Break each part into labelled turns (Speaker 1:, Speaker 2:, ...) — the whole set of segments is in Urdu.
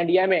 Speaker 1: NDMA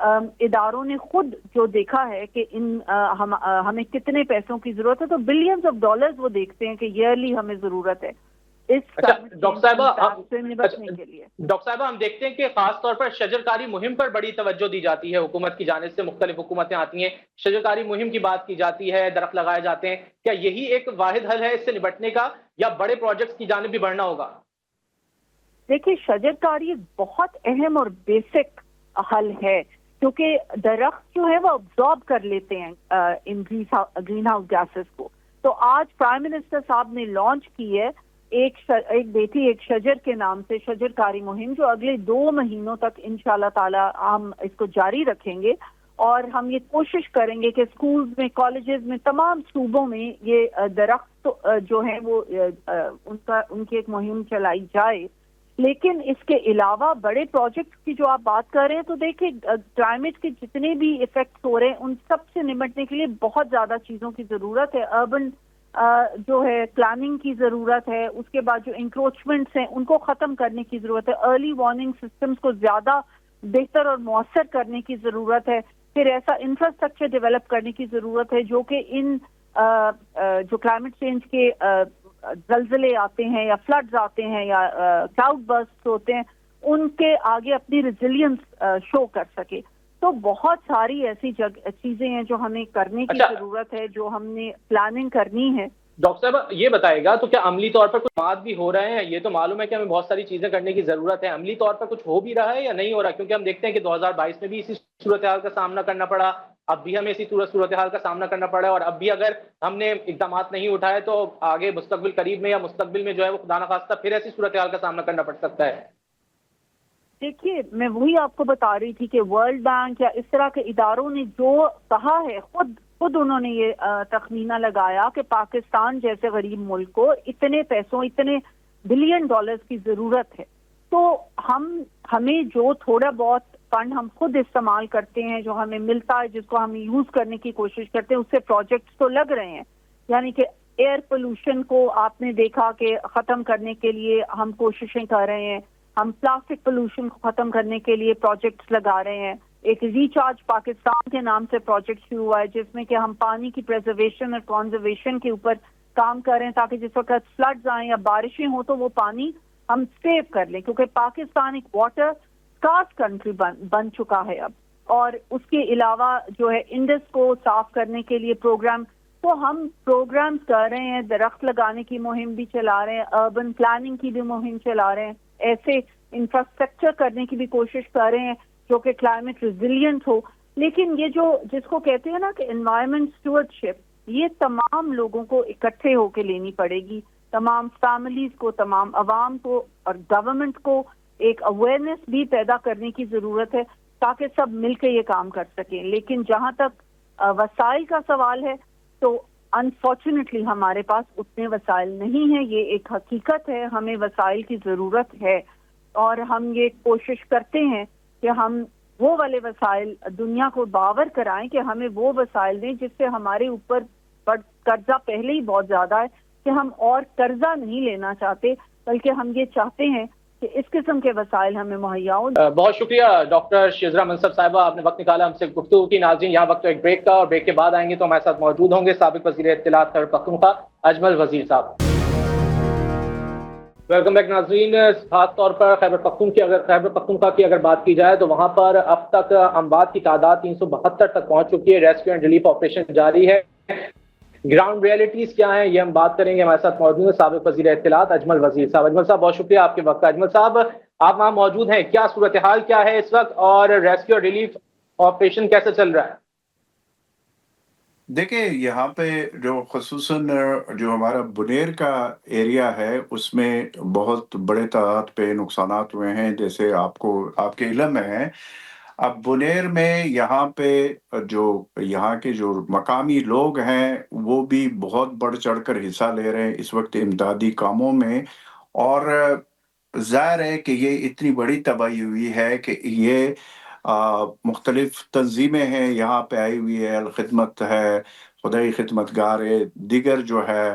Speaker 2: اداروں نے خود جو دیکھا ہے کہ ہمیں کتنے پیسوں کی ضرورت ہے، تو بلینز آف ڈالرز وہ دیکھتے ہیں کہ ایئرلی ہمیں ضرورت ہے اس
Speaker 1: ڈاکٹر صاحبہ
Speaker 2: سے نمٹنے کے لیے۔
Speaker 1: ڈاکٹر صاحبہ ہم دیکھتے ہیں کہ خاص طور پر شجرکاری مہم پر بڑی توجہ دی جاتی ہے، حکومت کی جانب سے مختلف حکومتیں آتی ہیں، شجرکاری مہم کی بات کی جاتی ہے، درخت لگائے جاتے ہیں، کیا یہی ایک واحد حل ہے اس سے نمٹنے کا یا بڑے پروجیکٹس کی جانب بھی بڑھنا ہوگا؟
Speaker 2: دیکھیے شجرکاری بہت اہم اور بیسک حل ہے، کیونکہ درخت جو ہے وہ ابزارب کر لیتے ہیں ان گرین ہاؤس گیسز کو۔ تو آج پرائم منسٹر صاحب نے لانچ کی ہے ایک بیٹی ایک شجر کے نام سے شجرکاری مہم، جو اگلے 2 مہینوں تک انشاءاللہ تعالی ہم اس کو جاری رکھیں گے، اور ہم یہ کوشش کریں گے کہ اسکولز میں، کالجز میں، تمام صوبوں میں یہ درخت جو ہیں وہ ان کی ایک مہم چلائی جائے۔ لیکن اس کے علاوہ بڑے پروجیکٹ کی جو آپ بات کر رہے ہیں، تو دیکھیں کلائمیٹ کے جتنے بھی ایفیکٹس ہو رہے ہیں ان سب سے نمٹنے کے لیے بہت زیادہ چیزوں کی ضرورت ہے۔ اربن جو ہے پلاننگ کی ضرورت ہے، اس کے بعد جو انکروچمنٹس ہیں ان کو ختم کرنے کی ضرورت ہے، ارلی وارننگ سسٹمز کو زیادہ بہتر اور مؤثر کرنے کی ضرورت ہے، پھر ایسا انفراسٹرکچر ڈیولپ کرنے کی ضرورت ہے جو کہ ان جو کلائمیٹ چینج کے زلزلے آتے ہیں یا فلڈز آتے ہیں یا کلاؤڈ برسٹ ہوتے ہیں ان کے آگے اپنی ریزیلینس شو کر سکے۔ تو بہت ساری ایسی چیزیں ہیں جو ہمیں کرنے کی ضرورت ہے، جو ہم نے پلاننگ کرنی ہے۔
Speaker 1: ڈاکٹر صاحب یہ بتائے گا تو کیا عملی طور پر کچھ بات بھی ہو رہے ہیں؟ یہ تو معلوم ہے کہ ہمیں بہت ساری چیزیں کرنے کی ضرورت ہے، عملی طور پر کچھ ہو بھی رہا ہے یا نہیں ہو رہا؟ کیونکہ ہم دیکھتے ہیں کہ 2022 میں بھی اسی صورتحال کا سامنا کرنا پڑا، اب بھی ہمیں اسی صورتحال کا سامنا کرنا پڑا ہے، اور اب بھی اگر ہم نے اقدامات نہیں اٹھائے تو آگے مستقبل قریب میں یا مستقبل میں جو ہے وہ خدا نخواستہ پھر ایسی صورتحال کا سامنا کرنا پڑ سکتا ہے۔
Speaker 2: دیکھیے میں وہی آپ کو بتا رہی تھی کہ ورلڈ بینک یا اس طرح کے اداروں نے جو کہا ہے، خود انہوں نے یہ تخمینہ لگایا کہ پاکستان جیسے غریب ملک کو اتنے پیسوں، اتنے بلین ڈالرز کی ضرورت ہے، تو ہمیں جو تھوڑا بہت فنڈ ہم خود استعمال کرتے ہیں، جو ہمیں ملتا ہے، جس کو ہم یوز کرنے کی کوشش کرتے ہیں، اس سے پروجیکٹس تو لگ رہے ہیں۔ یعنی کہ ایئر پولوشن کو آپ نے دیکھا کہ ختم کرنے کے لیے ہم کوششیں کر رہے ہیں، ہم پلاسٹک پولوشن کو ختم کرنے کے لیے پروجیکٹس لگا رہے ہیں۔ ایک ریچارج پاکستان کے نام سے پروجیکٹ شروع ہوا ہے جس میں کہ ہم پانی کی پریزرویشن اور کنزرویشن کے اوپر کام کر رہے ہیں، تاکہ جس وقت فلڈز آئیں یا بارشیں ہوں تو وہ پانی ہم سیو کر لیں، کیونکہ پاکستان ایک واٹر اسکارس کنٹری بن چکا ہے اب۔ اور اس کے علاوہ جو ہے انڈس کو صاف کرنے کے لیے پروگرام، تو ہم پروگرامز کر رہے ہیں، درخت لگانے کی مہم بھی چلا رہے ہیں، اربن پلاننگ کی بھی مہم چلا رہے ہیں، ایسے انفراسٹرکچر کرنے کی بھی کوشش کر رہے ہیں جو کہ کلائمیٹ ریزیلینٹ ہو۔ لیکن یہ جو جس کو کہتے ہیں نا کہ انوائرمنٹ اسٹیورڈشپ، یہ تمام لوگوں کو اکٹھے ہو کے لینی پڑے گی، تمام فیملیز کو، تمام عوام کو اور گورنمنٹ کو ایک اویئرنیس بھی پیدا کرنے کی ضرورت ہے تاکہ سب مل کے یہ کام کر سکیں۔ لیکن جہاں تک وسائل کا سوال ہے تو انفارچونیٹلی ہمارے پاس اتنے وسائل نہیں ہیں، یہ ایک حقیقت ہے، ہمیں وسائل کی ضرورت ہے، اور ہم یہ کوشش کرتے ہیں کہ ہم وہ والے وسائل دنیا کو باور کرائیں کہ ہمیں وہ وسائل دیں جس سے ہمارے اوپر قرضہ پہلے ہی بہت زیادہ ہے، کہ ہم اور قرضہ نہیں لینا چاہتے، بلکہ ہم یہ چاہتے ہیں کہ اس قسم کے وسائل ہمیں مہیا ہوں۔
Speaker 1: بہت شکریہ ڈاکٹر شیزرا منصف صاحبہ، آپ نے وقت نکالا ہم سے گفتگو کی۔ ناظرین یہاں وقت ایک بریک کا، اور بریک کے بعد آئیں گے تو ہمارے ساتھ موجود ہوں گے سابق وزیر اطلاعات خیبر پختونخوا اجمل وزیر صاحب۔ ویلکم بیک ناظرین، خاص طور پر خیبر پختونخوا کی اگر بات کی جائے تو وہاں پر اب تک اموات کی تعداد 372 تک پہنچ چکی ہے، ریسکیو اینڈ ریلیف آپریشن جاری ہے۔ گراؤنڈ ریئلٹیز کیا ہیں یہ ہم بات کریں گے، ہمارے ساتھ موجود ہیں سابق وزیر اطلاعات اجمل وزیر صاحب۔ اجمل صاحب بہت شکریہ آپ کے وقت کا۔ اجمل صاحب آپ وہاں موجود ہیں، کیا صورتحال کیا ہے اس وقت اور ریسکیو اور ریلیف آپریشن کیسے چل رہا ہے؟
Speaker 3: دیکھیں یہاں پہ جو خصوصاً جو ہمارا بنیر کا ایریا ہے اس میں بہت بڑے تعداد پہ نقصانات ہوئے ہیں، جیسے آپ کے علم میں ہے۔ اب بنیر میں یہاں پہ جو یہاں کے جو مقامی لوگ ہیں وہ بھی بہت بڑھ چڑھ کر حصہ لے رہے ہیں اس وقت امدادی کاموں میں، اور ظاہر ہے کہ یہ اتنی بڑی تباہی ہوئی ہے کہ یہ مختلف تنظیمیں ہیں یہاں پہ آئی ہوئی ہے، الخدمت ہے، خدائی خدمت گار ہے، دیگر جو ہے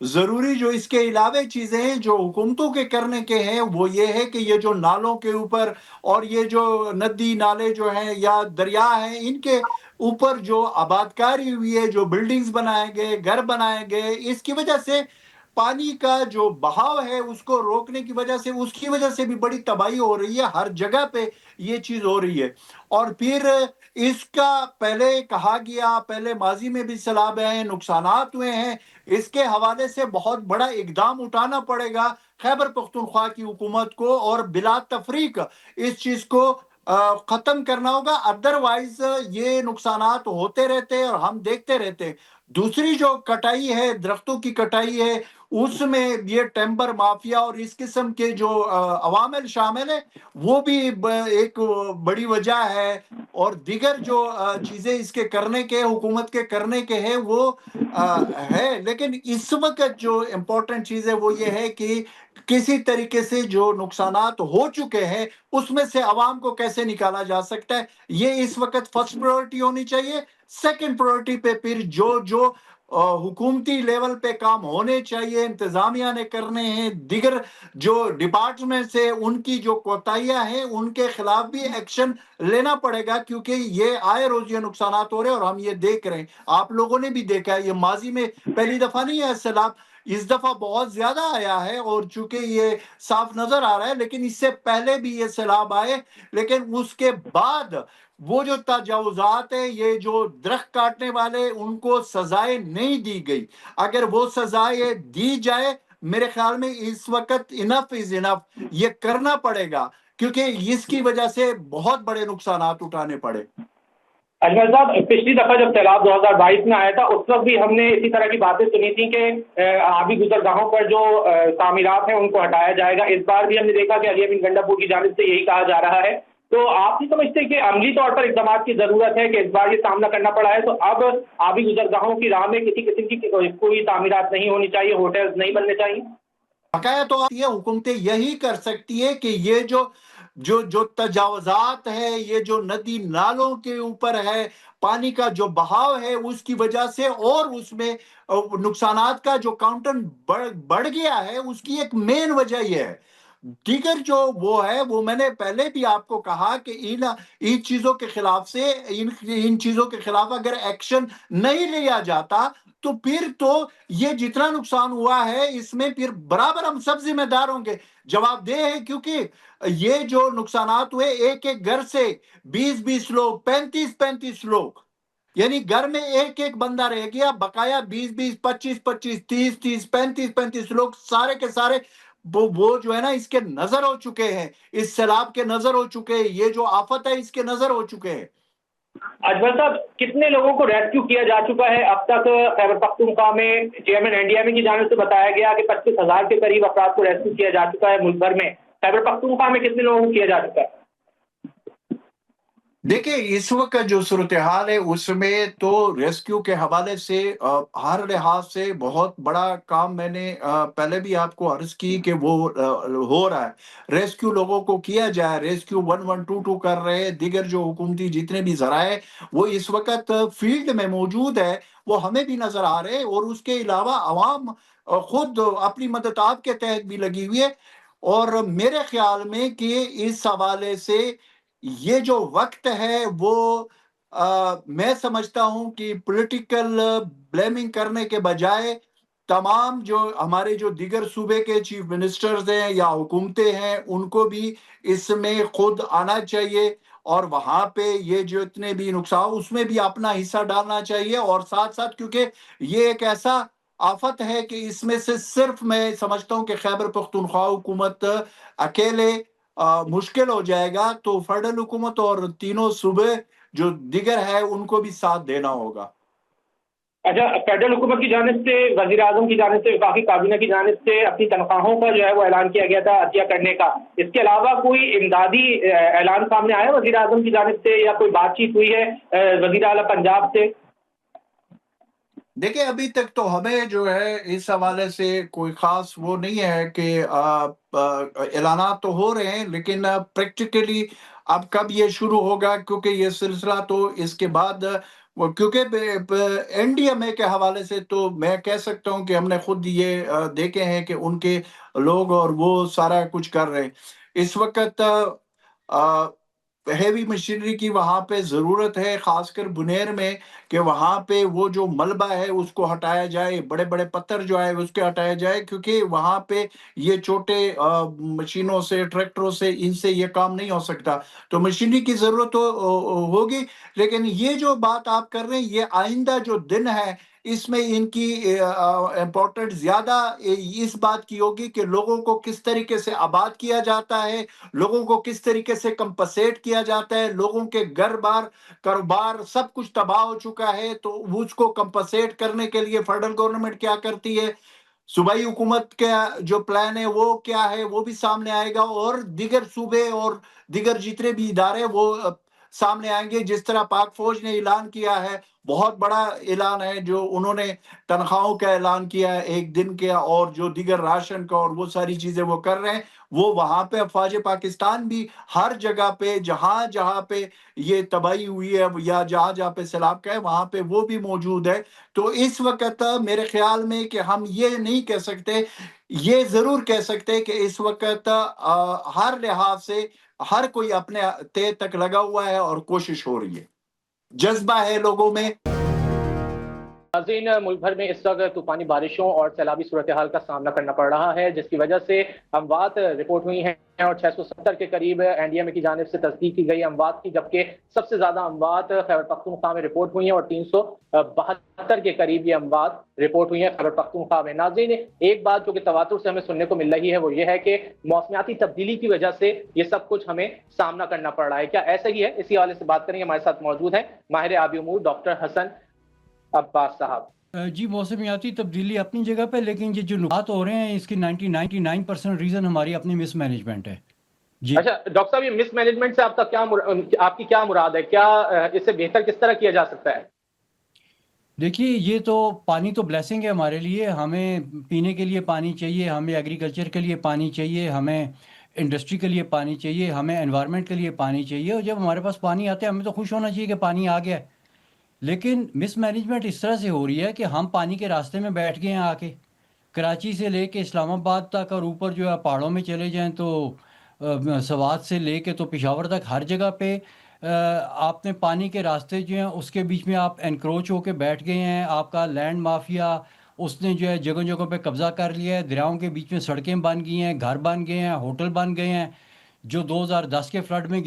Speaker 3: ضروری جو اس کے علاوہ چیزیں ہیں جو حکومتوں کے کرنے کے ہیں وہ یہ ہے کہ یہ جو نالوں کے اوپر اور یہ جو ندی نالے جو ہیں یا دریا ہیں ان کے اوپر جو آباد کاری ہوئی ہے، جو بلڈنگز بنائے گئے، گھر بنائے گئے، اس کی وجہ سے پانی کا جو بہاؤ ہے اس کو روکنے کی وجہ سے، اس کی وجہ سے بھی بڑی تباہی ہو رہی ہے، ہر جگہ پہ یہ چیز ہو رہی ہے۔ اور پھر اس کا پہلے کہا گیا، پہلے ماضی میں بھی سیلاب ہیں، نقصانات ہوئے ہیں، اس کے حوالے سے بہت بڑا اقدام اٹھانا پڑے گا خیبر پختونخوا کی حکومت کو، اور بلا تفریق اس چیز کو ختم کرنا ہوگا، ادروائز یہ نقصانات ہوتے رہتے اور ہم دیکھتے رہتے۔ دوسری جو کٹائی ہے، درختوں کی کٹائی ہے، اس میں یہ ٹیمبر مافیا اور اس قسم کے جو عوامل شامل ہیں وہ بھی ایک بڑی وجہ ہے، اور دیگر جو چیزیں اس کے کرنے کے، حکومت کے کرنے کے ہیں وہ ہے۔ لیکن اس وقت جو امپورٹنٹ چیز ہے وہ یہ ہے کہ کسی طریقے سے جو نقصانات ہو چکے ہیں اس میں سے عوام کو کیسے نکالا جا سکتا ہے، یہ اس وقت فرسٹ پرائورٹی ہونی چاہیے۔ سیکنڈ پرائورٹی پہ پھر جو حکومتی لیول پہ کام ہونے چاہیے، انتظامیہ نے کرنے ہیں، دیگر جو ڈپارٹمنٹ سے ان کی جو کوتاہیاں ہیں ان کے خلاف بھی ایکشن لینا پڑے گا، کیونکہ یہ آئے روز یہ نقصانات ہو رہے ہیں اور ہم یہ دیکھ رہے ہیں۔ آپ لوگوں نے بھی دیکھا ہے، یہ ماضی میں پہلی دفعہ نہیں ہے سیلاب، اس دفعہ بہت زیادہ آیا ہے، اور چونکہ یہ صاف نظر آ رہا ہے، لیکن اس سے پہلے بھی یہ سیلاب آئے، لیکن اس کے بعد وہ جو تجاوزات ہیں، یہ جو درخت کاٹنے والے ان کو سزائیں نہیں دی گئی۔ اگر وہ سزائیں دی جائے، میرے خیال میں اس وقت انف از انف، یہ کرنا پڑے گا، کیونکہ اس کی وجہ سے بہت بڑے نقصانات اٹھانے پڑے۔
Speaker 1: اجمل صاحب، پچھلی دفعہ جب سیلاب 2022 میں آیا تھا اس وقت بھی ہم نے اسی طرح کی باتیں سنی تھیں کہ آبی گزرگاہوں پر جو تعمیرات ہیں ان کو ہٹایا جائے گا۔ اس بار بھی ہم نے دیکھا کہ علی امین گنڈا پور کی جانب سے یہی کہا جا رہا ہے۔ تو آپ نہیں سمجھتے کہ عملی طور پر اقدامات کی ضرورت ہے کہ اس بار یہ سامنا کرنا پڑا ہے، تو اب آبی گزرگاہوں کی راہ میں کسی قسم کی کوئی تعمیرات نہیں ہونی چاہیے، ہوٹلز نہیں بننے چاہیے؟
Speaker 3: بقایا تو یہ حکومتیں یہی کر سکتی ہے کہ یہ جو تجاوزات ہے، یہ جو ندی نالوں کے اوپر ہے، پانی کا جو بہاؤ ہے اس کی وجہ سے، اور اس میں نقصانات کا جو کاؤنٹر بڑھ گیا ہے، اس کی ایک مین وجہ یہ ہے۔ دیگر جو وہ ہے، وہ میں نے پہلے بھی آپ کو کہا کہ ان چیزوں کے خلاف سے، ان چیزوں کے خلاف اگر ایکشن نہیں لیا جاتا تو پھر تو یہ جتنا نقصان ہوا ہے اس میں پھر برابر ہم سب ذمہ دار ہوں گے، جواب دہ ہے، کیونکہ یہ جو نقصانات ہوئے، ایک ایک گھر سے 20 لوگ، 35 لوگ، یعنی گھر میں ایک ایک بندہ رہ گیا، بقایا 20 25 30 35 لوگ سارے کے سارے وہ جو ہے نا اس کے نظر ہو چکے ہیں، اس سیلاب کے نظر ہو چکے ہیں، یہ جو آفت ہے اس کے نظر ہو چکے ہیں۔
Speaker 1: اجمل صاحب، کتنے لوگوں کو ریسکیو کیا جا چکا ہے اب تک؟ خیبر پختونخوا میں چیئرمین NDMA کی جانب سے بتایا گیا کہ 25,000 کے قریب افراد کو ریسکیو کیا جا چکا ہے ملک بھر میں۔ خیبر پختونخوا میں کتنے لوگوں کو کیا جا چکا ہے؟
Speaker 3: دیکھیں، اس وقت جو صورتحال ہے اس میں تو ریسکیو کے حوالے سے ہر لحاظ سے بہت بڑا کام میں نے پہلے بھی آپ کو عرض کی کہ وہ ہو رہا ہے، ریسکیو لوگوں کو کیا جائے، ریسکیو 1122 کر رہے، دیگر جو حکومتی جتنے بھی ذرائع وہ اس وقت فیلڈ میں موجود ہے، وہ ہمیں بھی نظر آ رہے، اور اس کے علاوہ عوام خود اپنی مددات کے تحت بھی لگی ہوئی ہے۔ اور میرے خیال میں کہ اس حوالے سے یہ جو وقت ہے وہ میں سمجھتا ہوں کہ پولیٹیکل بلیمنگ کرنے کے بجائے تمام جو ہمارے جو دیگر صوبے کے چیف منسٹرز ہیں یا حکومتیں ہیں ان کو بھی اس میں خود آنا چاہیے، اور وہاں پہ یہ جو اتنے بھی نقصان اس میں بھی اپنا حصہ ڈالنا چاہیے، اور ساتھ ساتھ کیونکہ یہ ایک ایسا آفت ہے کہ اس میں سے صرف میں سمجھتا ہوں کہ خیبر پختونخوا حکومت اکیلے مشکل ہو جائے گا، تو فیڈرل حکومت اور تینوں صوبے جو دیگر ہے ان کو بھی ساتھ دینا ہوگا۔
Speaker 1: اچھا، فیڈرل حکومت کی جانب سے، وزیر اعظم کی جانب سے، وفاقی کابینہ کی جانب سے اپنی تنخواہوں کا جو ہے وہ اعلان کیا گیا تھا عطیہ کرنے کا۔ اس کے علاوہ کوئی امدادی اعلان سامنے آیا وزیر اعظم کی جانب سے، یا کوئی بات چیت ہوئی ہے وزیر اعلیٰ پنجاب سے؟
Speaker 3: دیکھیں، ابھی تک تو ہمیں جو ہے اس حوالے سے کوئی خاص وہ نہیں ہے کہ اعلانات تو ہو رہے ہیں، لیکن پریکٹیکلی اب کب یہ شروع ہوگا، کیونکہ یہ سلسلہ تو اس کے بعد کیونکہ NDMA کے حوالے سے تو میں کہہ سکتا ہوں کہ ہم نے خود یہ دیکھے ہیں کہ ان کے لوگ اور وہ سارا کچھ کر رہے ہیں اس وقت. ہیوی مشینری کی وہاں پہ ضرورت ہے، خاص کر بنیر میں، کہ وہاں پہ وہ جو ملبہ ہے اس کو ہٹایا جائے، بڑے بڑے پتھر جو ہے اس کے ہٹایا جائے، کیونکہ وہاں پہ یہ چھوٹے مشینوں سے، ٹریکٹروں سے، ان سے یہ کام نہیں ہو سکتا. تو مشینری کی ضرورت ہوگی، لیکن یہ جو بات آپ کر رہے ہیں یہ آئندہ جو دن ہے اس میں ان کی امپورٹنٹ زیادہ اس بات کی ہوگی کہ لوگوں کو کس طریقے سے آباد کیا جاتا ہے، لوگوں کو کس طریقے سے کمپنسیٹ کیا جاتا ہے. لوگوں کے گھر بار، کاروبار سب کچھ تباہ ہو چکا ہے، تو اس کو کمپنسیٹ کرنے کے لیے فیڈرل گورنمنٹ کیا کرتی ہے، صوبائی حکومت کا جو پلان ہے وہ کیا ہے، وہ بھی سامنے آئے گا، اور دیگر صوبے اور دیگر جتنے بھی ادارے وہ سامنے آئیں گے. جس طرح پاک فوج نے اعلان کیا ہے، بہت بڑا اعلان ہے جو انہوں نے تنخواہوں کا اعلان کیا ہے 1 دن کے، اور جو دیگر راشن کا اور وہ ساری چیزیں وہ کر رہے ہیں. وہ وہاں پہ افواج پاکستان بھی ہر جگہ پہ جہاں جہاں پہ یہ تباہی ہوئی ہے یا جہاں جہاں پہ سیلاب کا ہے وہاں پہ وہ بھی موجود ہے. تو اس وقت میرے خیال میں کہ ہم یہ نہیں کہہ سکتے، یہ ضرور کہہ سکتے کہ اس وقت ہر لحاظ سے ہر کوئی اپنے تہ تک لگا ہوا ہے اور کوشش ہو رہی ہے، جذبہ ہے لوگوں میں.
Speaker 1: ناظرین، ملک بھر میں اس وقت طوفانی بارشوں اور سیلابی صورتحال کا سامنا کرنا پڑ رہا ہے، جس کی وجہ سے اموات رپورٹ ہوئی ہیں اور 670 کے قریب NDMA کی جانب سے تصدیق کی گئی اموات کی، جبکہ سب سے زیادہ اموات خیبر پختونخوا میں رپورٹ ہوئی ہیں اور 372 کے قریب یہ اموات رپورٹ ہوئی ہیں خیبر پختونخوا میں. ناظرین، ایک بات جو کہ تواتر سے ہمیں سننے کو مل رہی ہے وہ یہ ہے کہ موسمیاتی تبدیلی کی وجہ سے یہ سب کچھ ہمیں سامنا کرنا پڑ رہا ہے. کیا ایسا ہی ہے؟ اسی حوالے سے بات کریں گے. ہمارے ساتھ موجود ہیں ماہر آبی امور ڈاکٹر حسن عباس صاحب.
Speaker 4: جی، موسمیاتی تبدیلی اپنی جگہ پہ، لیکن یہ جو نقصانات ہو رہے ہیں اس کی 99% ریزن ہماری اپنی مس مینجمنٹ ہے. جی
Speaker 1: اچھا ڈاکٹر صاحب، یہ مس مینجمنٹ سے آپ کی کیا مراد ہے؟ کیا اس سے بہتر کس طرح کیا جا سکتا ہے؟
Speaker 4: دیکھیے، یہ تو پانی تو بلیسنگ ہے ہمارے لیے. ہمیں پینے کے لیے پانی چاہیے، ہمیں ایگریکلچر کے لیے پانی چاہیے، ہمیں انڈسٹری کے لیے پانی چاہیے، ہمیں انوائرمنٹ کے لیے پانی چاہیے. اور جب ہمارے پاس پانی آتا ہے ہمیں تو خوش ہونا چاہیے کہ پانی آ گیا ہے. لیکن مس مینجمنٹ اس طرح سے ہو رہی ہے کہ ہم پانی کے راستے میں بیٹھ گئے ہیں آ کے. کراچی سے لے کے اسلام آباد تک، اور اوپر جو ہے پہاڑوں میں چلے جائیں تو سوات سے لے کے تو پشاور تک، ہر جگہ پہ آپ نے پانی کے راستے جو ہیں اس کے بیچ میں آپ انکروچ ہو کے بیٹھ گئے ہیں. آپ کا لینڈ مافیا اس نے جو ہے جگہ جگہ پہ قبضہ کر لیا ہے. دریاؤں کے بیچ میں سڑکیں بن گئی ہیں، گھر بن گئے ہیں، ہوٹل بن گئے ہیں. جو 2010 کے فلڈ میں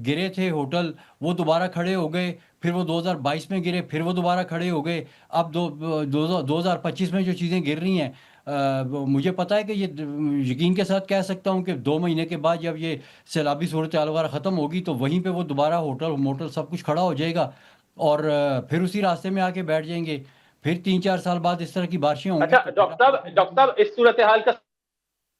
Speaker 4: گرے تھے ہوٹل، وہ دوبارہ کھڑے ہو گئے. پھر وہ 2022 میں گرے، پھر وہ دوبارہ کھڑے ہو گئے. اب 2025 میں جو چیزیں گر رہی ہیں، مجھے پتا ہے کہ یہ یقین کے ساتھ کہہ سکتا ہوں کہ 2 مہینے کے بعد جب یہ سیلابی صورتحال وغیرہ ختم ہوگی تو وہیں پہ وہ دوبارہ ہوٹل موٹل سب کچھ کھڑا ہو جائے گا، اور پھر اسی راستے میں آ کے بیٹھ جائیں گے. پھر 3-4 سال بعد اس طرح کی بارشیں ہوں گی.
Speaker 1: اچھا ڈاکٹر صاحب، اس صورتحال کا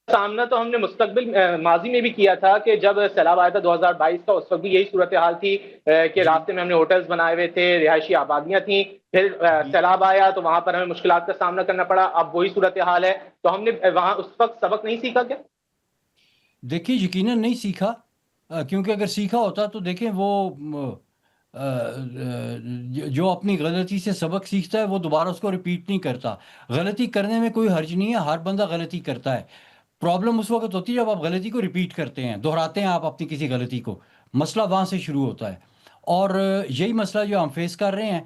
Speaker 1: سامنا تو ہم نے مستقبل ماضی میں بھی کیا تھا کہ جب سیلاب آیا تھا 2022 کا، اس وقت بھی یہی صورتحال تھی کہ راستے میں ہم نے ہوٹلز بنائے ہوئے تھے، رہائشی آبادیاں تھیں. پھر سیلاب آیا تو وہاں پر ہمیں مشکلات کا سامنا کرنا پڑا. اب وہی صورتحال ہے، تو ہم نے وہاں اس وقت سبق نہیں سیکھا کیا؟
Speaker 4: دیکھیے، یقیناً نہیں سیکھا، کیونکہ اگر سیکھا ہوتا تو دیکھیں وہ جو اپنی غلطی سے سبق سیکھتا ہے وہ دوبارہ اس کو ریپیٹ نہیں کرتا. غلطی کرنے میں کوئی حرج نہیں ہے، ہر بندہ غلطی کرتا ہے. پرابلم اس وقت ہوتی ہے جب آپ غلطی کو ریپیٹ کرتے ہیں، دہراتے ہیں آپ اپنی کسی غلطی کو. مسئلہ وہاں سے شروع ہوتا ہے، اور یہی مسئلہ جو ہم فیس کر رہے ہیں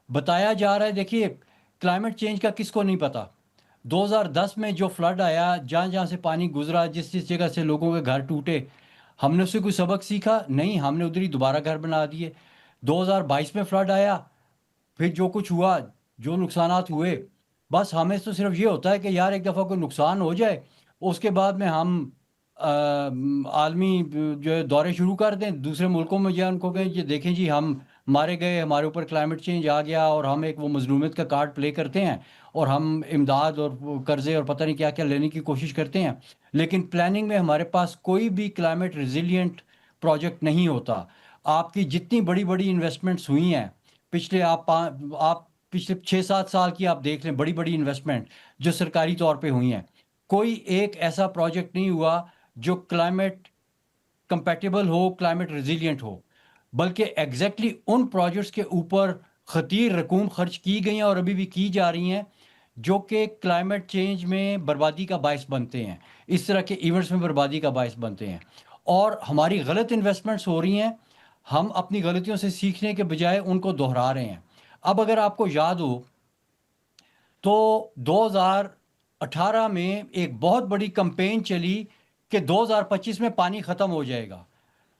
Speaker 4: بتایا جا رہا ہے. دیکھیے، کلائمیٹ چینج کا کس کو نہیں پتہ. 2010 میں جو فلڈ آیا، جہاں جہاں سے پانی گزرا، جس جگہ سے لوگوں کے گھر ٹوٹے، ہم نے اس سے کوئی سبق سیکھا نہیں. ہم نے ادھر ہی دوبارہ گھر بنا دیے. 2022 میں فلڈ آیا، پھر جو کچھ ہوا، جو نقصانات ہوئے، بس ہمیں تو صرف یہ ہوتا ہے کہ یار ایک دفعہ کوئی نقصان ہو جائے، اس کے بعد میں ہم عالمی جو ہے دورے شروع کر دیں دوسرے ملکوں میں. جو ان کو کہ یہ دیکھیں جی، ہم مارے گئے، ہمارے اوپر کلائمیٹ چینج آ گیا، اور ہم ایک وہ مظلومیت کا کارڈ پلے کرتے ہیں، اور ہم امداد اور قرضے اور پتہ نہیں کیا کیا لینے کی کوشش کرتے ہیں. لیکن پلاننگ میں ہمارے پاس کوئی بھی کلائمیٹ ریزیلینٹ پروجیکٹ نہیں ہوتا. آپ کی جتنی بڑی بڑی انویسٹمنٹس ہوئی ہیں پچھلے آپ پچھلے 6-7 سال کی آپ دیکھ لیں، بڑی بڑی انویسٹمنٹ جو سرکاری طور پہ ہوئی ہیں، کوئی ایک ایسا پروجیکٹ نہیں ہوا جو کلائمیٹ کمپیٹیبل ہو، کلائمیٹ ریزیلینٹ ہو. بلکہ ایگزیکٹلی ان پروجیکٹس کے اوپر خطیر رقوم خرچ کی گئی ہیں اور ابھی بھی کی جا رہی ہیں جو کہ کلائمیٹ چینج میں بربادی کا باعث بنتے ہیں، اس طرح کے ایونٹس میں بربادی کا باعث بنتے ہیں، اور ہماری غلط انویسٹمنٹس ہو رہی ہیں. ہم اپنی غلطیوں سے سیکھنے کے بجائے ان کو دہرا رہے ہیں. اب اگر آپ کو یاد ہو تو 2018 میں ایک بہت بڑی کمپین چلی کہ 2025 میں پانی ختم ہو جائے گا.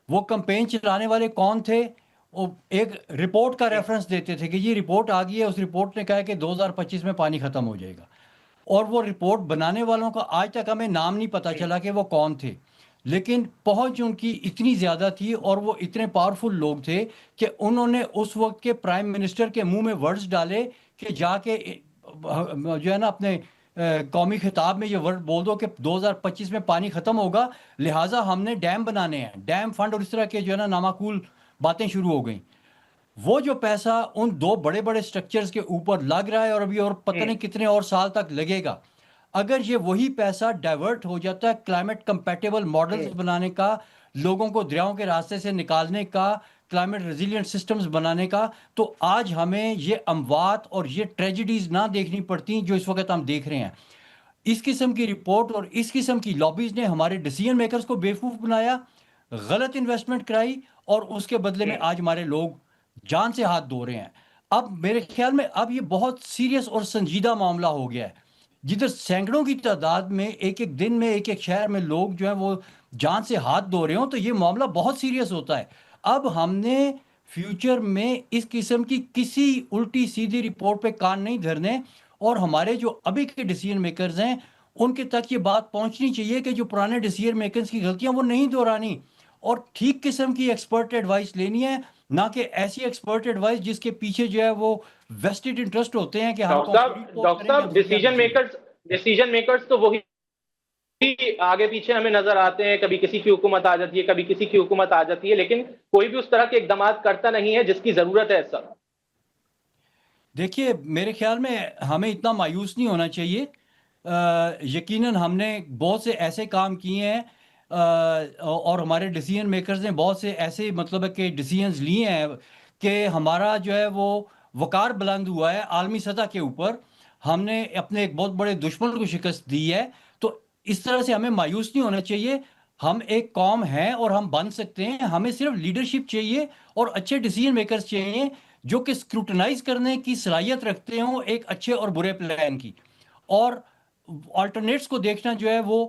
Speaker 4: وہ کمپین چلانے والے کون تھے؟ وہ ایک رپورٹ کا ریفرنس دیتے تھے کہ یہ رپورٹ آ گئی ہے، اس رپورٹ نے کہا کہ 2025 میں پانی ختم ہو جائے گا، اور وہ رپورٹ بنانے والوں کا آج تک ہمیں نام نہیں پتہ چلا کہ وہ کون تھے، لیکن پہنچ ان کی اتنی زیادہ تھی اور وہ اتنے پاورفل لوگ تھے کہ انہوں نے اس وقت کے پرائم منسٹر کے منہ میں ورڈز ڈالے کہ جا کے جو ہے نا اپنے قومی خطاب میں یہ ورڈ بول دو کہ 2025 میں پانی ختم ہوگا، لہٰذا ہم نے ڈیم بنانے ہیں، ڈیم فنڈ اور اس طرح کے جو ہے نا نامعقول باتیں شروع ہو گئیں. وہ جو پیسہ ان دو بڑے بڑے سٹرکچرز کے اوپر لگ رہا ہے اور ابھی اور پتہ نہیں کتنے اور سال تک لگے گا، اگر یہ وہی پیسہ ڈائیورٹ ہو جاتا ہے کلائمیٹ کمپیٹیبل ماڈلز بنانے کا، لوگوں کو دریاؤں کے راستے سے نکالنے کا، کلائمیٹ ریزیلینٹ سسٹمز بنانے کا، تو آج ہمیں یہ اموات اور یہ ٹریجڈیز نہ دیکھنی پڑتی جو اس وقت ہم دیکھ رہے ہیں. اس قسم کی رپورٹ اور اس قسم کی لابیز نے ہمارے ڈیسیژن میکرز کو بیوقوف بنایا، غلط انویسٹمنٹ کرائی، اور اس کے بدلے میں آج ہمارے لوگ جان سے ہاتھ دھو رہے ہیں. اب میرے خیال میں اب یہ بہت سیریس اور سنجیدہ معاملہ ہو گیا ہے، جدھر سینکڑوں کی تعداد میں ایک ایک دن میں ایک ایک شہر میں لوگ جو ہیں وہ جان سے ہاتھ دھو رہے ہوں، تو یہ معاملہ بہت سیریس ہوتا ہے. اب ہم نے فیوچر میں اس قسم کی کسی الٹی سیدھی رپورٹ پہ کان نہیں دھرنے، اور ہمارے جو ابھی کے ڈیسیژن میکرز ہیں ان کے تک یہ بات پہنچنی چاہیے کہ جو پرانے ڈیسیژن میکرز کی غلطیاں وہ نہیں دہرانی، اور ٹھیک قسم کی ایکسپرٹ ایڈوائس لینی ہے، نہ کہ ایسی ایکسپرٹ ایڈوائس جس کے پیچھے جو ہے وہ ویسٹڈ انٹرسٹ ہوتے ہیں کہ ہم
Speaker 1: ڈاکٹر صاحب ڈیسیژن میکرز تو وہی آگے پیچھے ہمیں نظر آتے ہیں، کبھی کسی کی حکومت آ جاتی ہے، کبھی کسی کی حکومت آ جاتی ہے، لیکن کوئی بھی اس طرح کے اقدامات کرتا نہیں ہے جس کی ضرورت ہے. سر
Speaker 4: دیکھیے میرے خیال میں ہمیں اتنا مایوس نہیں ہونا چاہیے. یقیناً ہم نے بہت سے ایسے کام کیے ہیں اور ہمارے ڈیسیژن میکرز نے بہت سے ایسے مطلب ہے کہ ڈیسیژنز لیے ہیں کہ ہمارا جو ہے وہ وقار بلند ہوا ہے عالمی سطح کے اوپر. ہم نے اپنے ایک بہت بڑے دشمن کو شکست دی ہے، تو اس طرح سے ہمیں مایوس نہیں ہونا چاہیے. ہم ایک قوم ہیں اور ہم بن سکتے ہیں، ہمیں صرف لیڈرشپ چاہیے اور اچھے ڈیسیژن میکرز چاہیے جو کہ اسکروٹنائز کرنے کی صلاحیت رکھتے ہوں ایک اچھے اور برے پلان کی، اور آلٹرنیٹس کو دیکھنا جو ہے وہ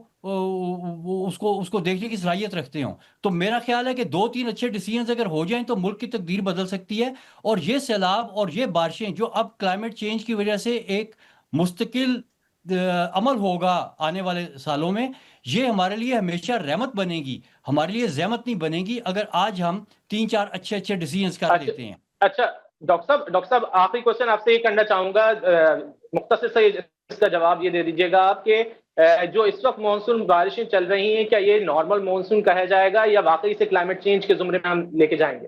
Speaker 4: اس کو دیکھنے کی صلاحیت رکھتے ہوں. تو میرا خیال ہے کہ 2-3 اچھے ڈیسیژنز اگر ہو جائیں تو ملک کی تقدیر بدل سکتی ہے. اور یہ سیلاب اور یہ بارشیں جو اب کلائمیٹ چینج کی وجہ سے ایک مستقل عمل ہوگا آنے والے سالوں میں، یہ ہمارے لیے ہمیشہ رحمت بنے گی، ہمارے لیے زحمت نہیں بنے گی اگر آج ہم 3-4 اچھے ڈیسیژنز کر لیتے ہیں.
Speaker 1: اچھا ڈاکٹر صاحب آخری کوشچن آپ سے یہ کرنا چاہوں گا، مختصر سے اس کا جواب یہ دے دیجیے گا آپ کہ جو اس وقت مانسون بارشیں چل رہی ہیں، کیا یہ نارمل مانسون کہا جائے گا یا واقعی سے کلائمیٹ چینج کے زمرے میں ہم لے کے جائیں گے؟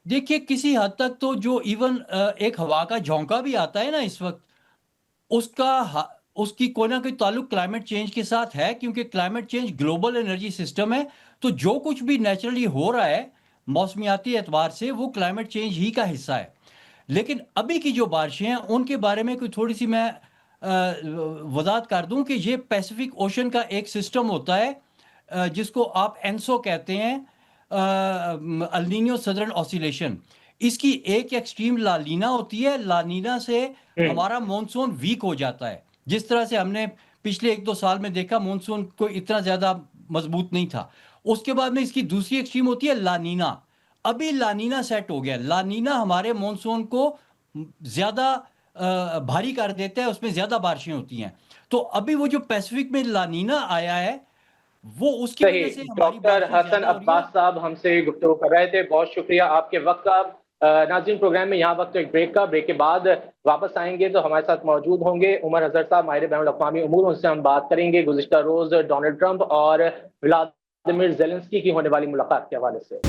Speaker 4: دیکھیے کسی حد تک تو جو ایون ایک ہوا کا جھونکا بھی آتا ہے نا اس وقت، اس کی کوئی نہ کوئی تعلق کلائمیٹ چینج کے ساتھ ہے، کیونکہ climate change global energy system ہے. تو جو کچھ بھی نیچرلی ہو رہا ہے موسمیاتی اعتبار سے وہ کلائمیٹ چینج ہی کا حصہ ہے. لیکن ابھی کی جو بارشیں ہیں ان کے بارے میں کوئی تھوڑی سی میں وضاحت کر دوں کہ یہ پیسیفک اوشن کا ایک سسٹم ہوتا ہے جس کو آپ اینسو کہتے ہیں، النینیو سدرن آسیلیشن. اس کی ایک ایکسٹریم لانینا ہوتی ہے، لانینا سے ہمارا مونسون ویک ہو جاتا ہے. جس طرح سے ہم نے پچھلے 1-2 سال میں دیکھا مونسون کوئی اتنا زیادہ مضبوط نہیں تھا. اس کے بعد میں اس کی دوسری ایکسٹریم ہوتی ہے لانینا. ابھی لانینا سیٹ ہو گیا، لانینا ہمارے مونسون کو زیادہ بھاری کر دیتا ہے، اس میں زیادہ بارشیں ہوتی ہیں. تو ابھی وہ جو پیسیفک میں لانینا آیا ہے وہ اس کی وجہ سے
Speaker 1: ڈاکٹر حسن عباس صاحب ہم سے گفتگو کر رہے تھے، بہت شکریہ آپ کے وقت کا. ناظرین پروگرام میں یہاں وقت ایک بریک کا، بریک کے بعد واپس آئیں گے تو ہمارے ساتھ موجود ہوں گے عمر اظہر صاحب، ماہر بین الاقوامی امور. ان سے ہم بات کریں گے گزشتہ روز ڈونلڈ ٹرمپ اور ولادیمیر زیلنسکی کی ہونے والی ملاقات کے حوالے سے.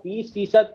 Speaker 1: 20%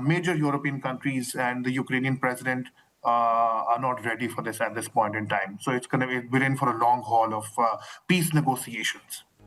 Speaker 5: major European countries and the Ukrainian president are not ready for this at this point in time. So we're in for a long haul of peace negotiations.